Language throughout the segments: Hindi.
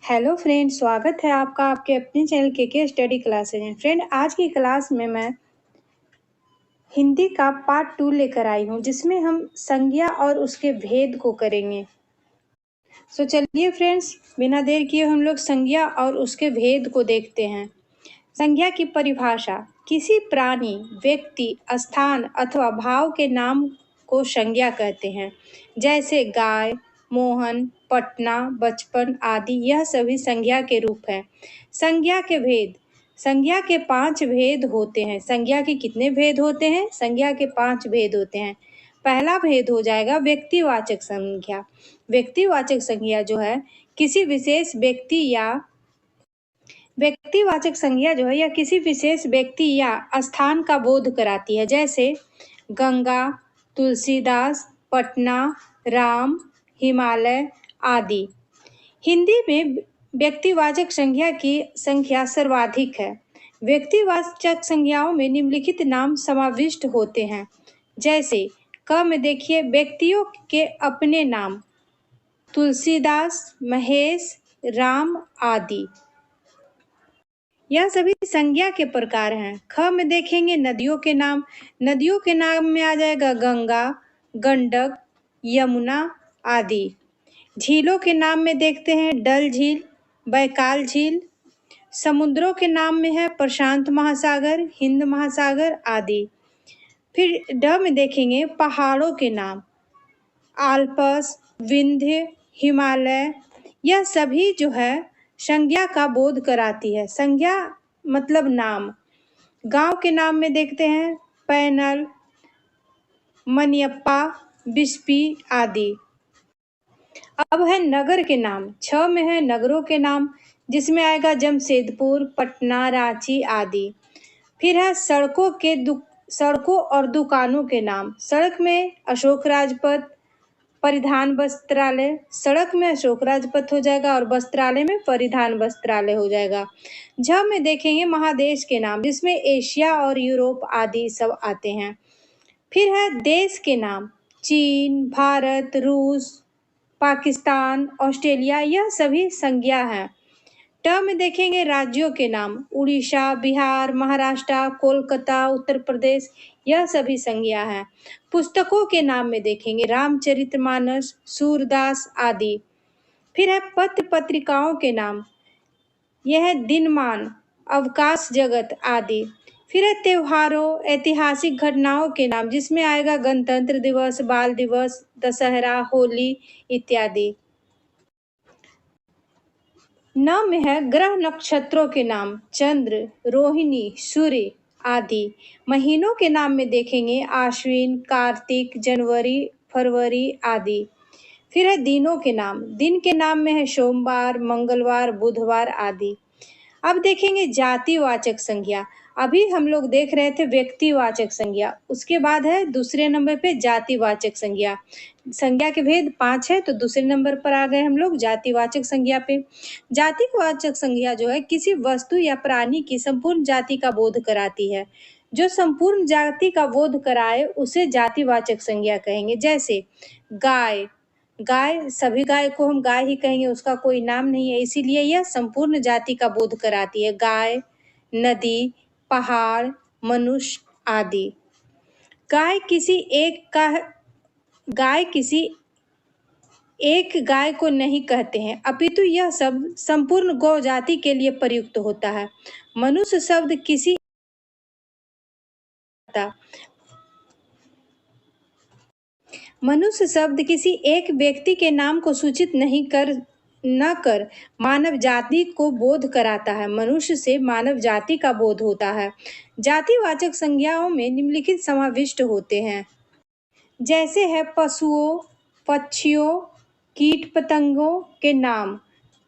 हेलो फ्रेंड, स्वागत है आपका आपके अपने चैनल के स्टडी क्लासेज में। फ्रेंड, आज की क्लास में मैं हिंदी का पार्ट 2 लेकर आई हूँ, जिसमें हम संज्ञा और उसके भेद को करेंगे। सो चलिए फ्रेंड्स, बिना देर किए हम लोग संज्ञा और उसके भेद को देखते हैं। संज्ञा की परिभाषा: किसी प्राणी, व्यक्ति, स्थान अथवा भाव के नाम को संज्ञा कहते हैं, जैसे गाय, मोहन, पटना, बचपन आदि। यह सभी संज्ञा के रूप हैं। संज्ञा के भेद: संज्ञा के 5 भेद होते हैं। संज्ञा के कितने भेद होते हैं? संज्ञा के 5 भेद होते हैं। पहला भेद हो जाएगा व्यक्तिवाचक संज्ञा। व्यक्तिवाचक संज्ञा जो है किसी विशेष व्यक्ति या व्यक्तिवाचक संज्ञा जो है यह किसी विशेष व्यक्ति या स्थान का बोध कराती है, जैसे गंगा, तुलसीदास, पटना, राम, हिमालय आदि। हिंदी में व्यक्तिवाचक संज्ञा की संख्या सर्वाधिक है। व्यक्तिवाचक संज्ञाओं में निम्नलिखित नाम समाविष्ट होते हैं, जैसे क में देखिए व्यक्तियों के अपने नाम: तुलसीदास, महेश, राम आदि। यह सभी संज्ञा के प्रकार हैं। ख में देखेंगे नदियों के नाम। नदियों के नाम में आ जाएगा गंगा, गंडक, यमुना आदि। झीलों के नाम में देखते हैं डल झील, बैकाल झील। समुद्रों के नाम में है प्रशांत महासागर, हिंद महासागर आदि। फिर ड में देखेंगे पहाड़ों के नाम: आल्पस, विंध्य, हिमालय। यह सभी जो है संज्ञा का बोध कराती है। संज्ञा मतलब नाम। गांव के नाम में देखते हैं पैनल, मनियप्पा, बिस्पी आदि। अब है नगर के नाम। छ में है नगरों के नाम, जिसमें आएगा जमशेदपुर, पटना, रांची आदि। फिर है सड़कों और दुकानों के नाम। सड़क में अशोक राजपथ, परिधान वस्त्रालय। सड़क में अशोक राजपथ हो जाएगा और वस्त्रालय में परिधान वस्त्रालय हो जाएगा। झ में देखेंगे महादेश के नाम, जिसमें एशिया और यूरोप आदि सब आते हैं। फिर है देश के नाम: चीन, भारत, रूस, पाकिस्तान, ऑस्ट्रेलिया। यह सभी संज्ञा है। ट में देखेंगे राज्यों के नाम: उड़ीसा, बिहार, महाराष्ट्र, कोलकाता, उत्तर प्रदेश। यह सभी संज्ञा है। पुस्तकों के नाम में देखेंगे रामचरितमानस, सूरदास आदि। फिर है पत्र पत्रिकाओं के नाम: यह है दिनमान, अवकाश जगत आदि। फिर है त्योहारों, ऐतिहासिक घटनाओं के नाम, जिसमें आएगा गणतंत्र दिवस, बाल दिवस, दशहरा, होली इत्यादि। न में है ग्रह नक्षत्रों के नाम: चंद्र, रोहिणी, सूर्य आदि। महीनों के नाम में देखेंगे आश्विन, कार्तिक, जनवरी, फरवरी आदि। फिर है दिनों के नाम। दिन के नाम में है सोमवार, मंगलवार, बुधवार आदि। अब देखेंगे जातिवाचक संज्ञा। अभी हम लोग देख रहे थे व्यक्तिवाचक संज्ञा, उसके बाद है दूसरे नंबर पे जातिवाचक संज्ञा। संज्ञा के भेद 5 है, तो दूसरे नंबर पर आ गए हम लोग जातिवाचक संज्ञा पे। जातिवाचक संज्ञा जो है किसी वस्तु या प्राणी की संपूर्ण जाति का बोध कराती है। जो संपूर्ण जाति का बोध कराए उसे जातिवाचक संज्ञा कहेंगे। जैसे गाय, गाय सभी गाय को हम गाय ही कहेंगे, उसका कोई नाम नहीं है, इसीलिए यह संपूर्ण जाति का बोध कराती है। गाय, नदी, पहाड़, मनुष्य आदि। गाय किसी एक गाय को नहीं कहते हैं, अपितु यह सब संपूर्ण गौ जाति के लिए प्रयुक्त होता है। मनुष्य शब्द किसी एक व्यक्ति के नाम को सूचित न कर मानव जाति को बोध कराता है। मनुष्य से मानव जाति का बोध होता है। जातिवाचक संज्ञाओं में निम्नलिखित समाविष्ट होते हैं, जैसे है पशुओं, पक्षियों, कीट पतंगों के नाम: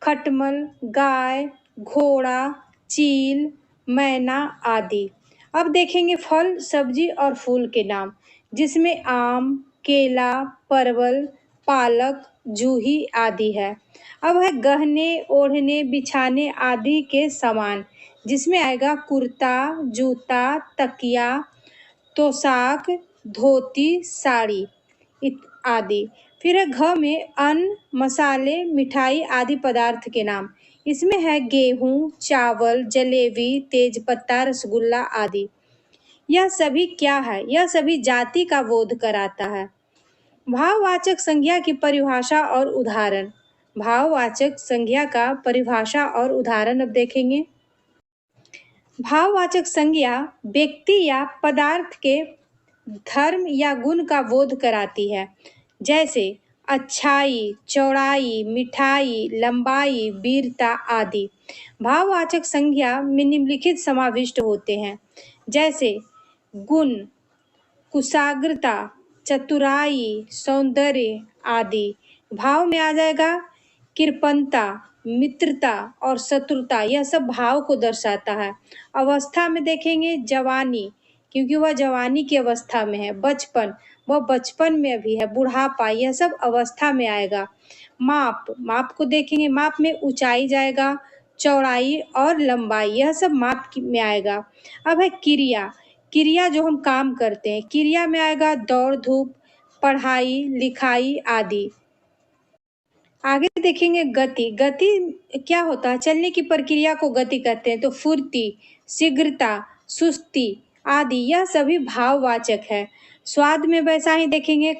खटमल, गाय, घोड़ा, चील, मैना आदि। अब देखेंगे फल, सब्जी और फूल के नाम, जिसमें आम, केला, परवल, पालक, जूही आदि है। अब है गहने, ओढ़ने, बिछाने आदि के सामान, जिसमें आएगा कुर्ता, जूता, तकिया, तोशाक, धोती, साड़ी आदि। फिर है घ में अन्न, मसाले, मिठाई आदि पदार्थ के नाम। इसमें है गेहूं, चावल, जलेबी, तेजपत्ता, रसगुल्ला आदि। यह सभी क्या है? यह सभी जाति का बोध कराता है। भाववाचक संज्ञा की परिभाषा और उदाहरण। भाववाचक संज्ञा का परिभाषा और उदाहरण अब देखेंगे। भाववाचक संज्ञा व्यक्ति या पदार्थ के धर्म या गुण का बोध कराती है, जैसे अच्छाई, चौड़ाई, मिठाई, लंबाई, वीरता आदि। भाववाचक संज्ञा में निम्नलिखित समाविष्ट होते हैं, जैसे गुण, कुशाग्रता, चतुराई, सौंदर्य आदि। भाव में आ जाएगा कृपणता, मित्रता और शत्रुता, यह सब भाव को दर्शाता है। अवस्था में देखेंगे जवानी, क्योंकि वह जवानी की अवस्था में है। बचपन, वह बचपन में भी है। बुढ़ापा, यह सब अवस्था में आएगा। माप, माप को देखेंगे, माप में ऊंचाई जाएगा, चौड़ाई और लंबाई, यह सब माप में आएगा। अब है क्रिया, क्रिया जो हम काम करते हैं, क्रिया में आएगा दौड़ धूप, पढ़ाई लिखाई आदि। आगे देखेंगे गति, गति क्या होता है? चलने की प्रक्रिया को गति कहते हैं। तो फुर्ती, शीघ्रता, सुस्ती आदि, यह सभी भाववाचक है। स्वाद में वैसा ही देखेंगे,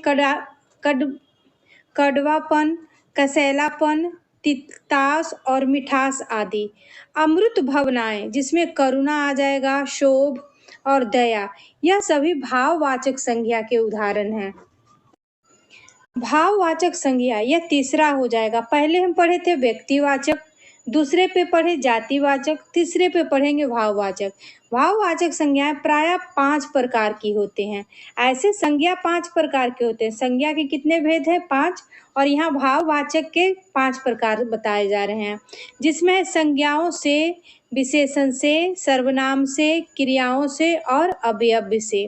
कड़वापन, कसैलापन, तितास और मिठास आदि। अमृत भावनाएं, जिसमें करुणा आ जाएगा, शोभ और दया, यह सभी भाववाचक संज्ञा के उदाहरण हैं। भाववाचक संज्ञा यह तीसरा हो जाएगा। पहले हम पढ़े थे व्यक्तिवाचक, दूसरे पे पढ़े जातिवाचक, तीसरे पे पढ़ेंगे भाववाचक। भाववाचक संज्ञाएं प्रायः 5 प्रकार की होते हैं। ऐसे संज्ञा 5 प्रकार के होते हैं। संज्ञा के कितने भेद हैं? 5। और यहाँ भाववाचक के 5 प्रकार बताए जा रहे हैं, जिसमें संज्ञाओं से, विशेषण से, सर्वनाम से, क्रियाओं से और अवयव से।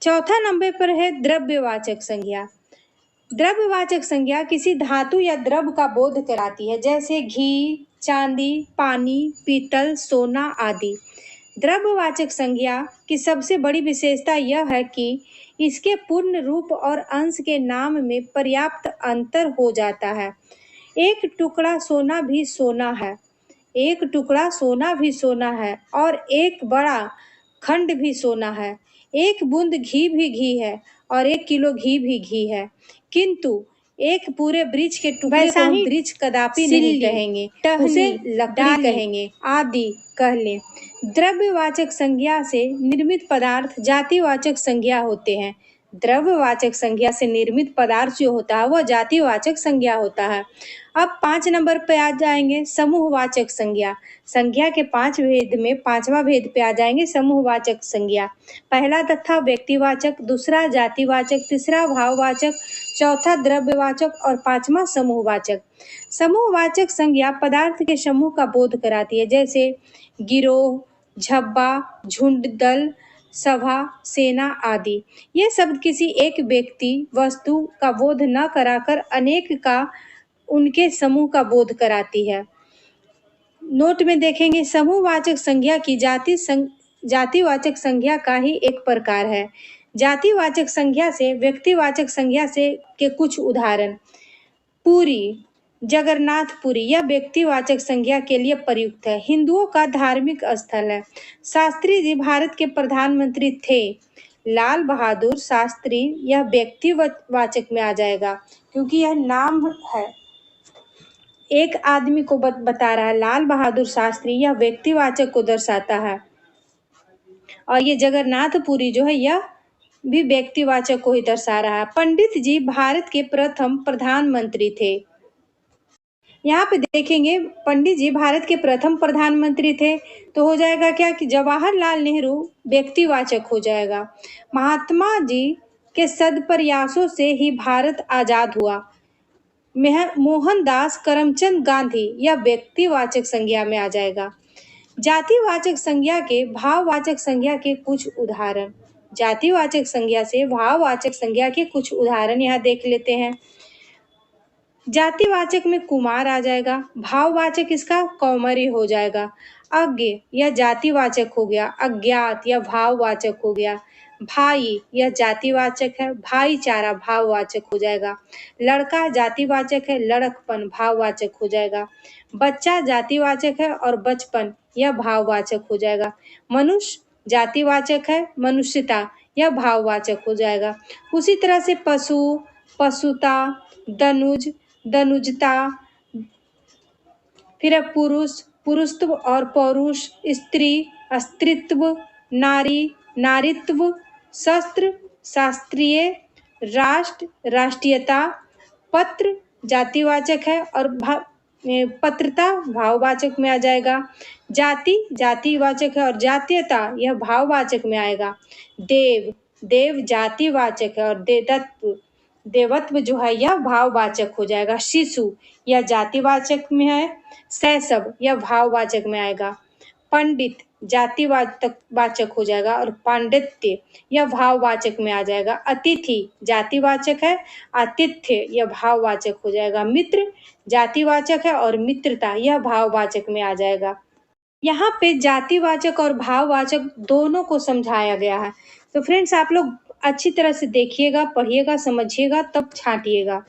चौथा नंबर पर है द्रव्यवाचक संज्ञा। द्रव्यवाचक संज्ञा किसी धातु या द्रव्य का बोध कराती है, जैसे घी, चांदी, पानी, पीतल, सोना आदि। द्रव्यवाचक संज्ञा की सबसे बड़ी विशेषता यह है कि इसके पूर्ण रूप और अंश के नाम में पर्याप्त अंतर हो जाता है। एक टुकड़ा सोना भी सोना है, एक टुकड़ा सोना भी सोना है, और एक बड़ा खंड भी सोना है। एक बूंद घी भी घी है, और 1 किलो घी भी घी है। किंतु एक पूरे वृक्ष के टुकड़े को हम वृक्ष कदापि नहीं कहेंगे, उसे लकड़ी कहेंगे आदि कह लें। द्रव्यवाचक संज्ञा से निर्मित पदार्थ जातिवाचक संज्ञा होते हैं। द्रव्यवाचक संज्ञा से निर्मित पदार्थ जो होता है वह जातिवाचक संज्ञा होता है। अब 5 नंबर पे आ जाएंगे समूहवाचक संज्ञा। संज्ञा के 5 भेद में 5वां भेद पे आ जाएंगे समूहवाचक संज्ञा। पहला तथा व्यक्तिवाचक, दूसरा जातिवाचक, तीसरा भाववाचक, चौथा द्रव्यवाचक और 5वां समूहवाचक। समूहवाचक संज्ञा पदार्थ के समूह का बोध कराती है, जैसे गिरोह, झब्बा, झुंड, दल, सभा, सेना आदि। ये शब्द किसी एक व्यक्ति, वस्तु का बोध न कराकर अनेक का, उनके समूह का बोध कराती है। नोट में देखेंगे समूहवाचक संज्ञा की जातिवाचक संज्ञा का ही एक प्रकार है। जातिवाचक संज्ञा से व्यक्तिवाचक संज्ञा से के कुछ उदाहरण। पुरी, जगन्नाथपुरी, यह व्यक्तिवाचक संज्ञा के लिए प्रयुक्त है। हिंदुओं का धार्मिक स्थल है। शास्त्री जी भारत के प्रधानमंत्री थे। लाल बहादुर शास्त्री, यह व्यक्तिवाचक में आ जाएगा, क्योंकि यह नाम है, एक आदमी को बता रहा है। लाल बहादुर शास्त्री, यह व्यक्तिवाचक को दर्शाता है। और ये जगन्नाथपुरी जो है यह भी व्यक्तिवाचक को ही दर्शा रहा है। पंडित जी भारत के प्रथम प्रधानमंत्री थे। यहाँ पे देखेंगे पंडित जी भारत के प्रथम प्रधानमंत्री थे, तो हो जाएगा क्या कि जवाहरलाल नेहरू व्यक्तिवाचक हो जाएगा। महात्मा जी के सदप्रयासों से ही भारत आजाद हुआ। मोहनदास करमचंद गांधी, यह व्यक्तिवाचक संज्ञा में आ जाएगा। जातिवाचक संज्ञा के भाववाचक संज्ञा के कुछ उदाहरण। जातिवाचक संज्ञा से भाववाचक संज्ञा के कुछ उदाहरण यहाँ देख लेते हैं। जातिवाचक में कुमार आ जाएगा। भाववाचक इसका कौमार्य हो जाएगा। अज्ञ यह जातिवाचक हो गया। अज्ञात यह भाववाचक हो गया। भाई यह जातिवाचक है। भाईचारा भाववाचक हो जाएगा। लड़का जातिवाचक है। लड़कपन भाववाचक हो जाएगा। बच्चा जातिवाचक है और बचपन यह भाववाचक हो जाएगा। मनुष्य जातिवाचक है। मनुष्यता यह भाववाचक हो जाएगा। उसी तरह से पशु, पशुता, दनुज, दनुजता, फिर है पुरुष, पुरुषत्व और पौरुष, स्त्री, स्त्रीत्व, नारी, नारीत्व, शस्त्र, शास्त्रीय, राष्ट्र, राष्ट्रीयता, पत्र जातिवाचक है और पत्रता भाववाचक में आ जाएगा। जाति जातिवाचक है और जातीयता यह भाववाचक में आएगा। देव, देव जातिवाचक है और देवत्व, देवत्व जो है यह भाववाचक हो जाएगा। शिशु यह जातिवाचक में है। शैशव यह भाववाचक में आएगा। पंडित जातिवाचक हो जाएगा और पांडित्य यह भाववाचक में आ जाएगा। अतिथि जातिवाचक है। आतिथ्य यह भाववाचक हो जाएगा। मित्र जातिवाचक है और मित्रता यह भाववाचक में आ जाएगा। यहाँ पे जातिवाचक और भाववाचक दोनों को समझाया गया है। तो फ्रेंड्स आप लोग अच्छी तरह से देखिएगा, पढ़िएगा, समझिएगा, तब छांटिएगा।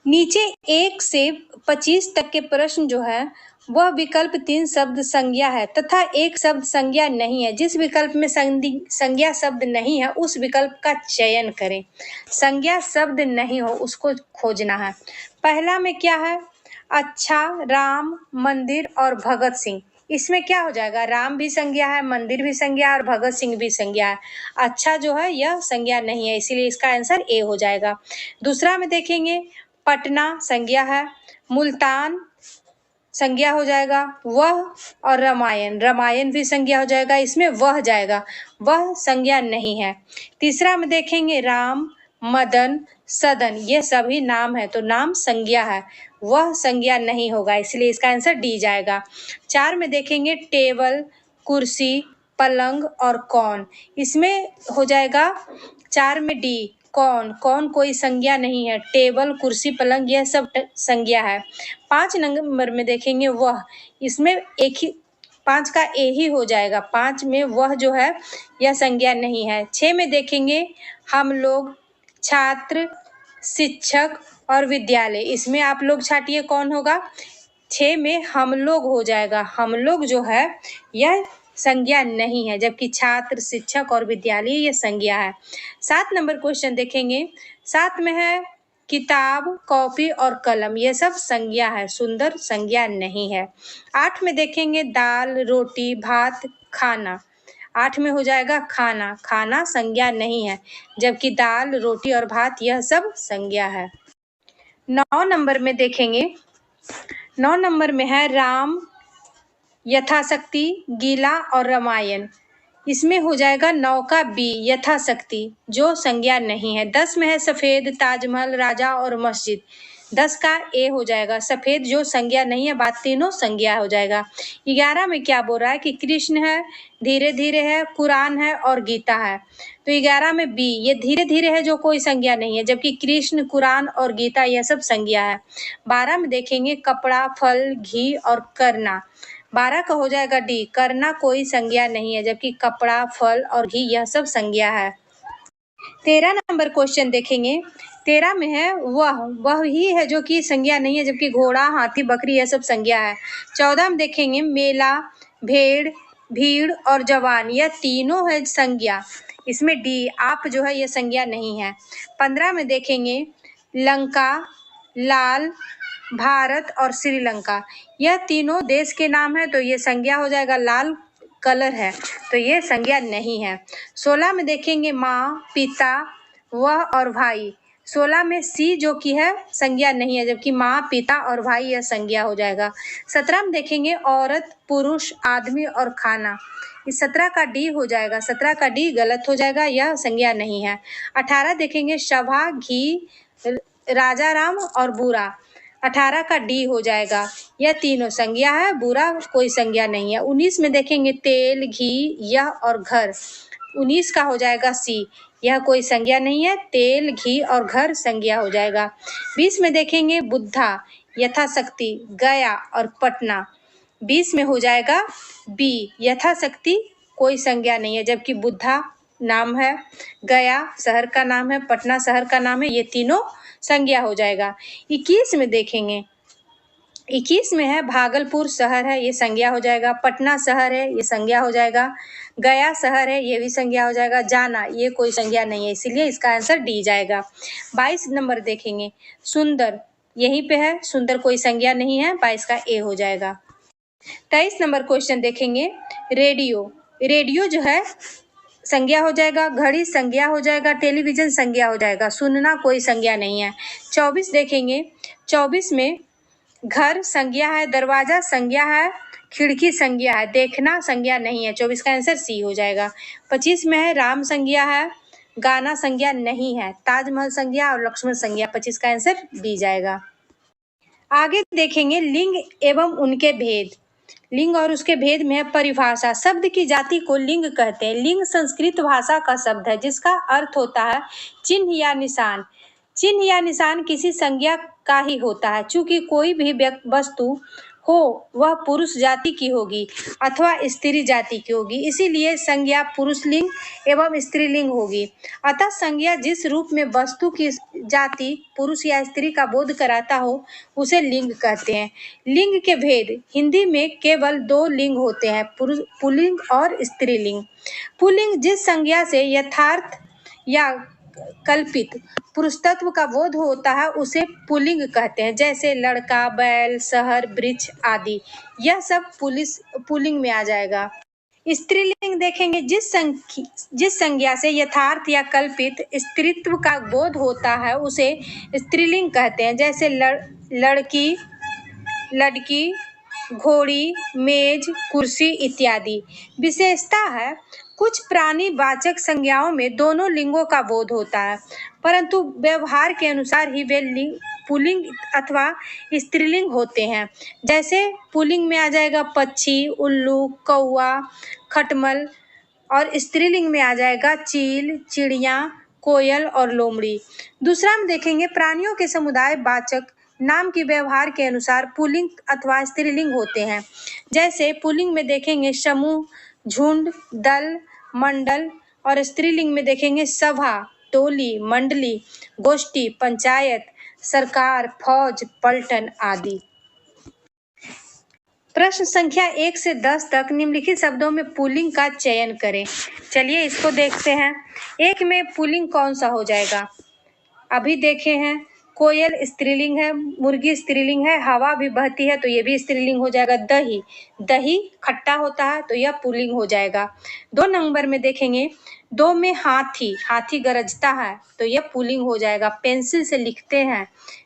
नीचे 1 से 25 तक के प्रश्न जो है वह विकल्प 3 शब्द संज्ञा है तथा 1 शब्द संज्ञा नहीं है। जिस विकल्प में संज्ञा शब्द नहीं है उस विकल्प का चयन करें। संज्ञा शब्द नहीं हो उसको खोजना है। पहला में क्या है? अच्छा, राम, मंदिर और भगत सिंह। इसमें क्या हो जाएगा? राम भी संज्ञा है, मंदिर भी संज्ञा है और भगत सिंह भी संज्ञा है। अच्छा जो है यह संज्ञा नहीं है, इसीलिए इसका आंसर ए हो जाएगा। दूसरा में देखेंगे, पटना संज्ञा है, मुल्तान संज्ञा हो जाएगा, वह और रामायण, रामायण भी संज्ञा हो जाएगा, इसमें वह जाएगा, वह संज्ञा नहीं है। तीसरा में देखेंगे, राम, मदन, सदन, ये सभी नाम है तो नाम संज्ञा है, वह संज्ञा नहीं होगा, इसलिए इसका आंसर डी जाएगा। 4 में देखेंगे, टेबल, कुर्सी, पलंग और कौन, इसमें हो जाएगा 4 में डी, कौन, कौन कोई संज्ञा नहीं है। टेबल, कुर्सी, पलंग यह सब संज्ञा है। 5 नंबर में देखेंगे, वह, इसमें एक ही 5 का ए ही हो जाएगा, 5 में वह जो है यह संज्ञा नहीं है। 6 में देखेंगे, हम लोग, छात्र, शिक्षक और विद्यालय, इसमें आप लोग छाटिए कौन होगा। 6 में हम लोग हो जाएगा, हम लोग जो है यह संज्ञा नहीं है, जबकि छात्र, शिक्षक और विद्यालय ये संज्ञा है। 7 नंबर क्वेश्चन देखेंगे, 7 में है किताब, कॉपी और कलम, ये सब संज्ञा है, सुंदर संज्ञा नहीं है। 8 में देखेंगे, दाल, रोटी, भात, खाना, 8 में हो जाएगा खाना, खाना संज्ञा नहीं है, जबकि दाल, रोटी और भात यह सब संज्ञा है। 9 नंबर में देखेंगे, 9 नंबर में है राम, यथाशक्ति, गीला और रामायण, इसमें हो जाएगा 9 का बी, यथाशक्ति, जो संज्ञा नहीं है। 10 में है सफेद, ताजमहल, राजा और मस्जिद, 10 का ए हो जाएगा, सफेद जो संज्ञा नहीं है, बात तीनों संज्ञा हो जाएगा। 11 में क्या बोल रहा है कि कृष्ण है, धीरे धीरे है, कुरान है और गीता है, तो 11 में बी, ये धीरे धीरे है जो कोई संज्ञा नहीं है, जबकि कृष्ण, कुरान और गीता यह सब संज्ञा है। 12 में देखेंगे, कपड़ा, फल, घी और करना, 12 का हो जाएगा डी, करना कोई संज्ञा नहीं है, जबकि कपड़ा, फल और घी यह सब संज्ञा है। 13 नंबर क्वेश्चन देखेंगे, 13 में है वह ही है जो कि संज्ञा नहीं है, जबकि घोड़ा, हाथी, बकरी यह सब संज्ञा है। 14 में देखेंगे, मेला, भेड़, भीड़ और जवान, यह तीनों है संज्ञा, इसमें डी, आप जो है यह संज्ञा नहीं है। 15 में देखेंगे, लंका, लाल, भारत और श्रीलंका, यह तीनों देश के नाम है तो ये संज्ञा हो जाएगा, लाल कलर है तो ये संज्ञा नहीं है। 16 में देखेंगे, माँ, पिता, वह और भाई, 16 में सी जो कि है संज्ञा नहीं है, जबकि माँ, पिता और भाई यह संज्ञा हो जाएगा। 17 में देखेंगे, औरत, पुरुष, आदमी और खाना, इस 17 का डी हो जाएगा, 17 का डी गलत हो जाएगा, यह संज्ञा नहीं है। 18 देखेंगे, सभा, घी, राजा राम और बुरा, 18 का डी हो जाएगा, यह तीनों संज्ञा है, बुरा कोई संज्ञा नहीं है। 19 में देखेंगे, तेल, घी, यह और घर, 19 का हो जाएगा सी, यह कोई संज्ञा नहीं है। तेल, घी और घर संज्ञा हो जाएगा। 20 में देखेंगे बुद्धा, यथाशक्ति, गया और पटना। 20 में हो जाएगा बी, यथाशक्ति कोई संज्ञा नहीं है, जबकि बुद्धा नाम है, गया शहर का नाम है, पटना शहर का नाम है, ये तीनों संज्ञा हो जाएगा। 21 में देखेंगे, 21 में है भागलपुर शहर है, ये संज्ञा हो जाएगा। पटना शहर है, ये संज्ञा हो जाएगा। गया शहर है, ये भी संज्ञा हो जाएगा। जाना, ये कोई संज्ञा नहीं है, इसीलिए इसका आंसर डी जाएगा। 22 नंबर देखेंगे सुंदर, यहीं पे है, सुंदर कोई संज्ञा नहीं है, 22 का ए हो जाएगा। 23 नंबर क्वेश्चन देखेंगे रेडियो, रेडियो जो है संज्ञा हो जाएगा। घड़ी संज्ञा हो जाएगा। टेलीविजन संज्ञा हो जाएगा। सुनना कोई संज्ञा नहीं है। 24 देखेंगे, 24 में घर संज्ञा है, दरवाजा संज्ञा है, खिड़की संज्ञा है, देखना संज्ञा नहीं है, 24 का आंसर सी हो जाएगा। 25 में है राम संज्ञा है, गाना संज्ञा नहीं है, ताजमहल संज्ञा और लक्ष्मण संज्ञा, 25 का आंसर बी जाएगा। आगे देखेंगे लिंग एवं उनके भेद। लिंग और उसके भेद में है परिभाषा। शब्द की जाति को लिंग कहते हैं। लिंग संस्कृत भाषा का शब्द है जिसका अर्थ होता है चिन्ह या निशान। चिन्ह या निशान किसी संज्ञा का ही होता है। चूंकि कोई भी वस्तु हो वह पुरुष जाति की होगी अथवा स्त्री जाति की होगी, इसीलिए संज्ञा पुरुषलिंग एवं स्त्रीलिंग होगी। अतः संज्ञा जिस रूप में वस्तु की जाति पुरुष या स्त्री का बोध कराता हो उसे लिंग कहते हैं। लिंग के भेद, हिंदी में केवल 2 लिंग होते हैं, पुल्लिंग और स्त्रीलिंग। पुल्लिंग जिस संज्ञा से यथार्थ या कल्पित पुरुषत्व का बोध होता है उसे पुल्लिंग कहते हैं, जैसे लड़का, बैल, शहर, वृक्ष आदि, यह सब पुल्लिंग में आ जाएगा। स्त्रीलिंग देखेंगे, जिस संज्ञा से यथार्थ या कल्पित स्त्रीत्व का बोध होता है उसे स्त्रीलिंग कहते हैं, जैसे लड़की, लड़की, घोड़ी, मेज, कुर्सी इत्यादि। विशेषता है कुछ प्राणीवाचक संज्ञाओं में दोनों लिंगों का बोध होता है, परंतु व्यवहार के अनुसार ही वे पुल्लिंग अथवा स्त्रीलिंग होते हैं। जैसे पुल्लिंग में आ जाएगा पक्षी, उल्लू, कौवा, खटमल, और स्त्रीलिंग में आ जाएगा चील, चिड़िया, कोयल और लोमड़ी। दूसरा हम देखेंगे प्राणियों के समुदाय वाचक नाम की व्यवहार के अनुसार पुल्लिंग अथवा स्त्रीलिंग होते हैं। जैसे पुल्लिंग में देखेंगे समूह, झुंड, दल, मंडल, और स्त्रीलिंग में देखेंगे सभा, टोली, मंडली, गोष्ठी, पंचायत, सरकार, फौज, पलटन आदि। प्रश्न संख्या 1 से 10 तक निम्नलिखित शब्दों में पुल्लिंग का चयन करें। चलिए इसको देखते हैं। 1 में पुल्लिंग कौन सा हो जाएगा? अभी देखे हैं, कोयल स्त्रीलिंग है, मुर्गी स्त्रीलिंग है, हवा भी बहती है तो ये भी स्त्रीलिंग हो जाएगा। दही, दही खट्टा होता है तो यह पुल्लिंग हो जाएगा। 2 नंबर में देखेंगे, 2 में हाथी, हाथी गरजता है तो यह पुल्लिंग हो जाएगा। पेंसिल से लिखते हैं,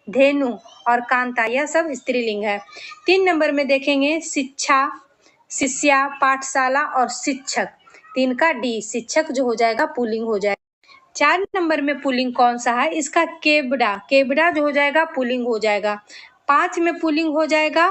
धेनु और कांता, यह सब स्त्रीलिंग है। 3 नंबर में देखेंगे शिक्षा, शिष्या, पाठशाला और शिक्षक, 3 का डी, शिक्षक जो हो जाएगा पुल्लिंग हो जाएगा। 4 नंबर में पुल्लिंग कौन सा है? इसका केवड़ा, केवड़ा जो हो जाएगा पुल्लिंग हो जाएगा। 5 में पुल्लिंग हो जाएगा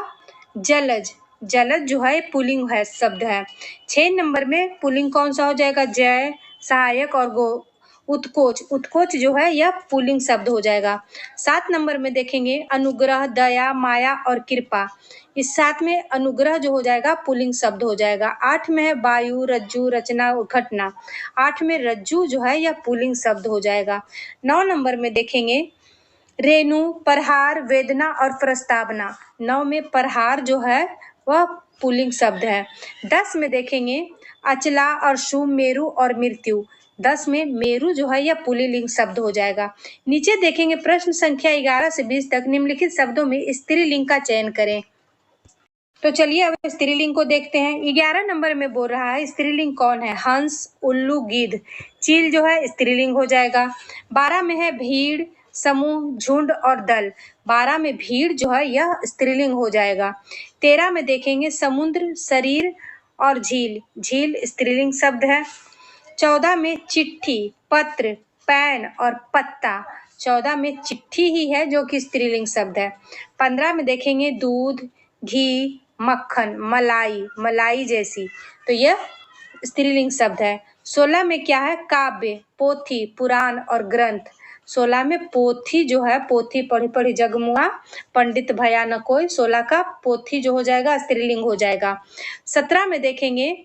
जलज, जलज जो है पुल्लिंग है, शब्द है। 6 नंबर में पुल्लिंग कौन सा हो जाएगा? जय, सहायक और उत्कोच, उत्कोच जो है यह पुल्लिंग शब्द हो जाएगा। 7 नंबर में देखेंगे अनुग्रह, दया, माया और कृपा, इस 7 में अनुग्रह जो हो जाएगा पुल्लिंग शब्द हो जाएगा। 8 में है वायु, रज्जु, रचना, घटना, 8 में रज्जु जो है यह पुल्लिंग शब्द हो जाएगा। 9 नंबर में देखेंगे रेणु, प्रहार, वेदना और प्रस्तावना, 9 में प्रहार जो है वह पुल्लिंग शब्द है। 10 में देखेंगे अचला और सुमेरु और मृत्यु, 10 में मेरु जो है यह पुल्लिंग शब्द हो जाएगा। नीचे देखेंगे प्रश्न संख्या 11 से 20 तक निम्नलिखित शब्दों में स्त्रीलिंग का चयन करें। तो चलिए अब स्त्रीलिंग को देखते हैं। 11 नंबर में बोल रहा है स्त्रीलिंग कौन है? हंस, उल्लू, गिद्ध, चील जो है स्त्रीलिंग हो जाएगा। 12 में है भीड़, समूह, झुंड और दल, 12 में भीड़ जो है यह स्त्रीलिंग हो जाएगा। 13 में देखेंगे समुद्र, शरीर और झील, झील स्त्रीलिंग शब्द है। 14 में चिट्ठी, पत्र, पैन और पत्ता, 14 में चिट्ठी ही है जो कि स्त्रीलिंग शब्द है। 15 में देखेंगे दूध, घी, मक्खन, मलाई, मलाई जैसी, तो यह स्त्रीलिंग शब्द है। 16 में क्या है? काव्य, पोथी, पुराण और ग्रंथ। 16 में पोथी जो है, पोथी पढ़ी पढ़ी जगमुआ, पंडित भया न कोई। 16 का पोथी जो हो जाएगा स्त्रीलिंग हो जाएगा। 17 में देखेंगे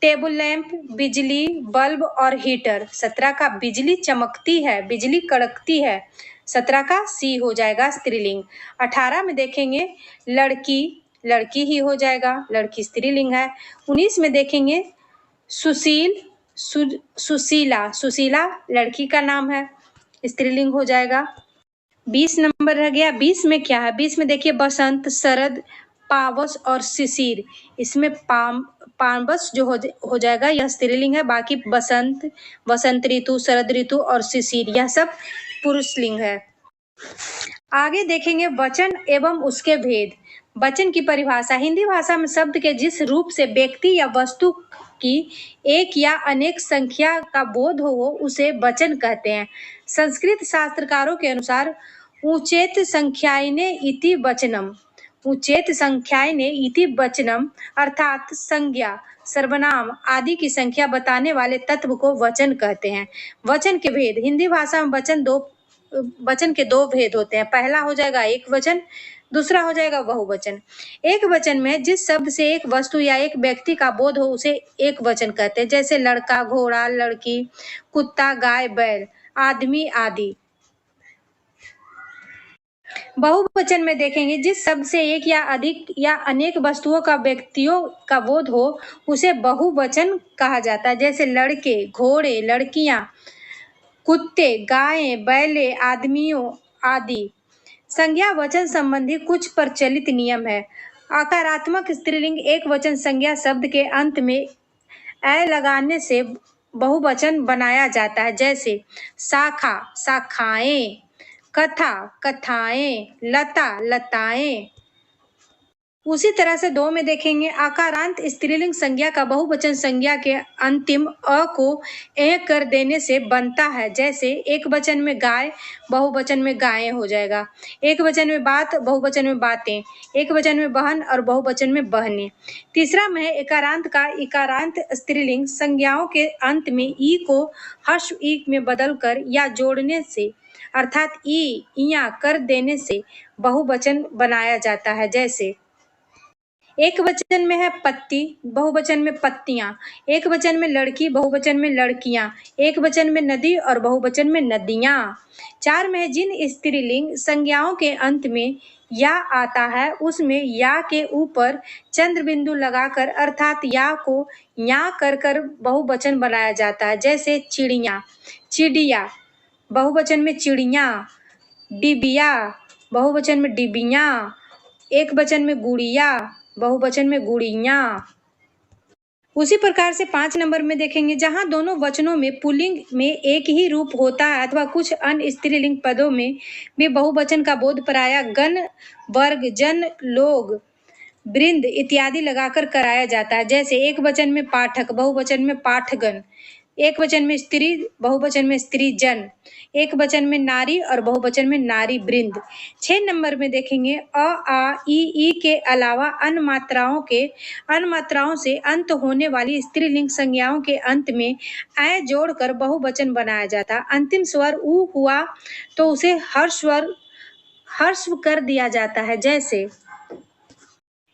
टेबल लैंप, बिजली, बल्ब और हीटर। 17 का बिजली चमकती है, बिजली कड़कती है। 17 का सी हो जाएगा स्त्रीलिंग। 18 में देखेंगे लड़की, लड़की ही हो जाएगा, लड़की स्त्रीलिंग है। 19 में देखेंगे सुशील, सुशीला, सुशीला लड़की का नाम है, स्त्रीलिंग हो जाएगा। 20 नंबर रह गया। 20 में क्या है? 20 में देखिए बसंत, शरद, पावस और शिशिर। इसमें पावस जो हो जाएगा यह स्त्रीलिंग है। बाकी बसंत, वसंत ऋतु, शरद ऋतु और शिशिर यह सब पुरुषलिंग है। आगे देखेंगे वचन एवं उसके भेद। वचन की परिभाषा। हिंदी भाषा में शब्द के जिस रूप से व्यक्ति या वस्तु की एक या अनेक संख्या का बोध हो उसे वचन कहते हैं। संस्कृत शास्त्रकारों के अनुसार उचेत संख्याने इति वचनम, उचेत संख्याने इति वचनम अर्थात संज्ञा, सर्वनाम आदि की संख्या बताने वाले तत्व को वचन कहते हैं। वचन के भेद। हिंदी भाषा में वचन के दो भेद होते हैं। पहला हो जाएगा एक वचन, दूसरा हो जाएगा बहुवचन। एक वचन में जिस शब्द से एक वस्तु या एक व्यक्ति का बोध हो उसे एक वचन कहते हैं, जैसे लड़का, घोड़ा, लड़की, कुत्ता, गाय, बैल, आदमी आदि। बहुवचन में देखेंगे जिस शब्द से एक या अधिक या अनेक वस्तुओं का व्यक्तियों का बोध हो उसे बहुवचन कहा जाता है, जैसे लड़के, घोड़े, लड़कियां, कुत्ते, गायें, बैले, आदमियों आदि। संज्ञा वचन संबंधी कुछ प्रचलित नियम है। आकारात्मक स्त्रीलिंग एक वचन संज्ञा शब्द के अंत में ए लगाने से बहुवचन बनाया जाता है, जैसे शाखा, शाखाएं, कथा, कथाएं, लता, लताएं। उसी तरह से 2 में देखेंगे आकारांत स्त्रीलिंग संज्ञा का बहुवचन संज्ञा के अंतिम अ को ए कर देने से बनता है, जैसे एक वचन में गाय, बहुवचन में गायें हो जाएगा। एक वचन में बात, बहुवचन में बातें। एक वचन में बहन और बहुवचन में बहनें। तीसरा में है एकारांत का इकारांत स्त्रीलिंग संज्ञाओं के अंत में ई को ह्रस्व ई में बदलकर या जोड़ने से अर्थात ई, इया कर देने से बहुवचन बनाया जाता है, जैसे एक वचन में है पत्ती, बहुवचन में पत्तियां। एक वचन में लड़की, बहुवचन में लड़कियां। एक वचन में नदी और बहुवचन में नदियां। 4 में है जिन स्त्रीलिंग संज्ञाओं के अंत में या आता है उसमें या के ऊपर चंद्र बिंदु लगाकर अर्थात या को या कर बहुवचन बनाया जाता है, जैसे चिड़िया, चिड़िया, बहुवचन में चिड़िया, डिबिया, बहुवचन में डिबिया, एक वचन में गुड़िया, बहुवचन में गुड़िया। उसी प्रकार से 5 नंबर में देखेंगे जहां दोनों वचनों में पुल्लिंग में एक ही रूप होता है अथवा कुछ अन्य स्त्रीलिंग पदों में भी बहुवचन का बोध प्रायः गण, वर्ग, जन, लोग, वृंद इत्यादि लगाकर कराया जाता है, जैसे एक वचन में पाठक, बहुवचन में पाठगण। एक वचन में स्त्री, बहुवचन में स्त्री जन। एक वचन में नारी और बहुवचन में नारी वृंद। 6 नंबर में देखेंगे अ, आ, ई के अलावा अन्य मात्राओं से अंत होने वाली स्त्रीलिंग संज्ञाओं के अंत में ऐ जोड़कर बहुवचन बनाया जाता। अंतिम स्वर उ हुआ तो उसे ह्रस्व कर दिया जाता है, जैसे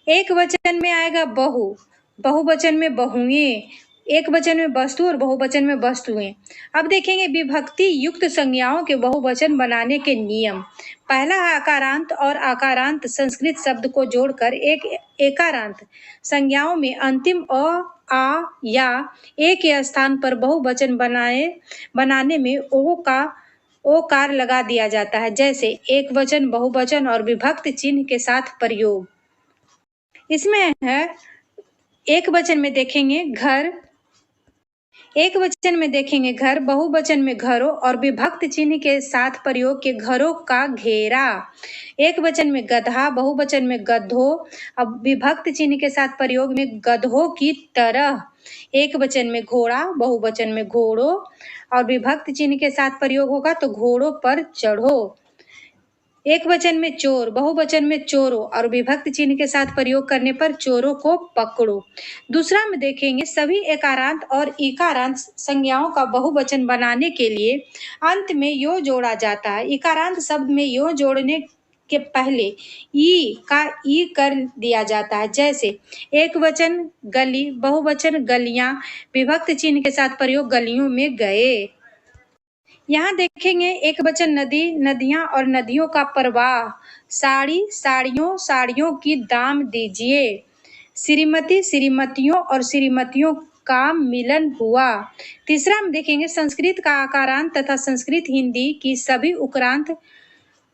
एक वचन में आएगा बहु, बहुवचन में बहुएं, एक वचन में वस्तु और बहुवचन में वस्तुएं। अब देखेंगे विभक्ति युक्त संज्ञाओं के बहुवचन बनाने के नियम। पहला है आकारांत और आकारांत संस्कृत शब्द को जोड़कर एक एकारांत संज्ञाओं में अंतिम अ, आ या ए के स्थान पर बहुवचन बनाने में ओकार लगा दिया जाता है, जैसे एक वचन, बहुवचन और विभक्त चिन्ह के साथ प्रयोग। इसमें है एक वचन में देखेंगे घर, एक वचन में देखेंगे घर, बहुवचन में घरों और विभक्त चिन्ह के साथ प्रयोग के घरों का घेरा। एक वचन में गधा, बहुवचन में गधों, अब विभक्त चिन्ह के साथ प्रयोग में गधों की तरह। एक वचन में घोड़ा, बहुवचन में घोड़ों और विभक्त चिन्ह के साथ प्रयोग होगा तो घोड़ों पर चढ़ो। एक वचन में चोर, बहुवचन में चोरों और विभक्त चिन्ह के साथ प्रयोग करने पर चोरों को पकड़ो। दूसरा में देखेंगे सभी एकारांत और इकारांत संज्ञाओं का बहुवचन बनाने के लिए अंत में यो जोड़ा जाता है। इकारांत शब्द में यो जोड़ने के पहले ई का ई कर दिया जाता है, जैसे एक वचन गली, बहुवचन गलियां, विभक्त चिन्ह के साथ प्रयोग गलियों में गए। यहाँ देखेंगे एक वचन नदी, नदियां और नदियों का प्रवाह, साड़ी, साड़ियों, साड़ियों की दाम दीजिए, श्रीमती, श्रीमतियों और श्रीमतियों का मिलन हुआ। तीसरा हम देखेंगे संस्कृत का आकारांत तथा संस्कृत हिंदी की सभी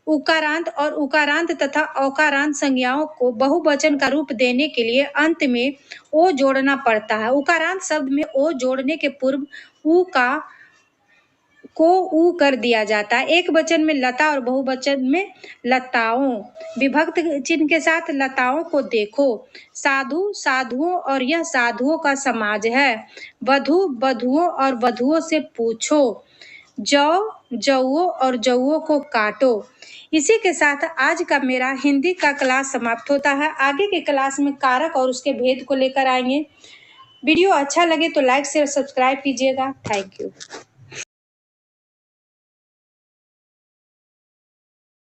उकारांत और उकारांत तथा औकारांत संज्ञाओं को बहुवचन का रूप देने के लिए अंत में ओ जोड़ना पड़ता है। उकारांत शब्द में ओ जोड़ने के पूर्व उ को ऊ कर दिया जाता है। एक वचन में लता और बहुवचन में लताओं, विभक्त चिन्ह के साथ लताओं को देखो, साधु, साधुओं और यह साधुओं का समाज है, वधु, वधुओं और वधुओं से पूछो, जौ, जौओं और जौओं को काटो। इसी के साथ आज का मेरा हिंदी का क्लास समाप्त होता है। आगे के क्लास में कारक और उसके भेद को लेकर आएंगे। वीडियो अच्छा लगे तो लाइक शेयर सब्सक्राइब कीजिएगा। Thank you.